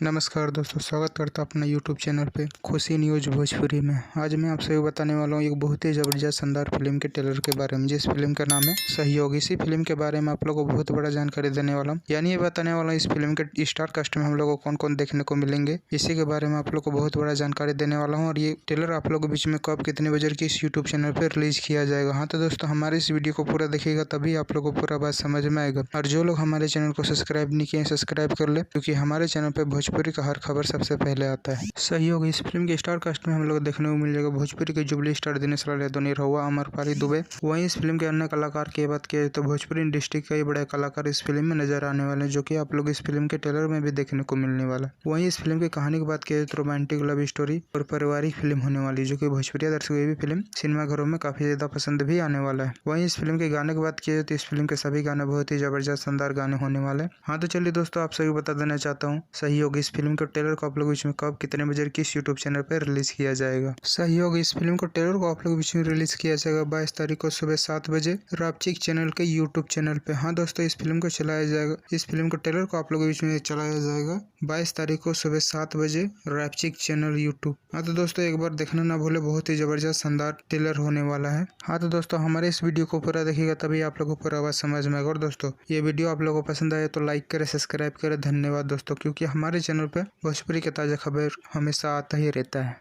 नमस्कार दोस्तों, स्वागत करता हूँ अपना यूट्यूब चैनल पे खुशी न्यूज़ भोजपुरी में। आज मैं आप सभी बताने वाला हूँ एक बहुत ही ज़बरदस्त शानदार फिल्म के ट्रेलर के बारे में, जिस फिल्म का नाम है सहयोग। इसी फिल्म के बारे में आप लोगों को बहुत बड़ा जानकारी देने वाला हूँ, यानी ये बताने वाला हूँ इस फिल्म के स्टार कास्ट में हम लोग को कौन कौन देखने को मिलेंगे। इसी के बारे में आप लोग को बहुत बड़ा जानकारी देने वाला हूँ। और ये ट्रेलर आप लोगों के बीच में कब कितने बजे की इस यूट्यूब चैनल पर रिलीज किया जाएगा। हाँ तो दोस्तों, हमारे इस वीडियो को पूरा देखिएगा, तभी आप लोग को पूरा बात समझ में आएगा। और जो लोग हमारे चैनल को सब्सक्राइब नहीं किए, सब्सक्राइब कर ले, क्योंकि हमारे चैनल पर भोजपुरी का हर खबर सबसे पहले आता है। सहयोग इस फिल्म के स्टार कास्ट में हम लोग देखने को मिल जाएगा भोजपुरी के जुबली स्टार दिनेश लाल यादव, निरहुआ, अमरपाली दुबे। वहीं इस फिल्म के अन्य कलाकार की बात किया तो भोजपुरी इंडस्ट्री के कई बड़े कलाकार इस फिल्म में नजर आने वाले हैं, जो कि आप लोग इस फिल्म के ट्रेलर में भी देखने को मिलने वाला है। वहीं इस फिल्म की कहानी की बात किया तो रोमांटिक लव स्टोरी और पारिवारिक फिल्म होने वाली, जो कि भोजपुरी दर्शकों की भी फिल्म सिनेमाघरों में काफी ज्यादा पसंद भी आने वाला है। वहीं इस फिल्म के गाने की बात की तो इस फिल्म के सभी गाने बहुत ही जबरदस्त शानदार गाने होने वाले हैं। हाँ तो चलिए दोस्तों, आप सभी बता देना चाहता हूँ सहयोग इस फिल्म के ट्रेलर को आप लोग इसमें कब कितने बजे किस यूट्यूब चैनल पर रिलीज किया जाएगा। सहयोग इस फिल्म को ट्रेलर को आप लोग बीच में रिलीज किया जाएगा 22 तारीख को सुबह 7 बजे रापचिक चैनल के यूट्यूब चैनल पे। हाँ दोस्तों, इस फिल्म को चलाया जाएगा, इस फिल्म को ट्रेलर को आप लोग बीच में चलाया जाएगा 22 तारीख को सुबह 7 बजे रापचिक चैनल यूट्यूब। हाँ तो दोस्तों, एक बार देखना ना भूले, बहुत ही जबरदस्त शानदार ट्रेलर होने वाला है। हाँ तो दोस्तों, हमारे इस वीडियो को पूरा देखिएगा, तभी आप लोगों को पूरा बात समझ में आएगा। और दोस्तों, ये वीडियो आप लोगों को पसंद आए तो लाइक करें, सब्सक्राइब करें। धन्यवाद दोस्तों, क्योंकि हमारे चैनल पर भोजपुरी के ताज़ा खबर हमेशा आता ही रहता है।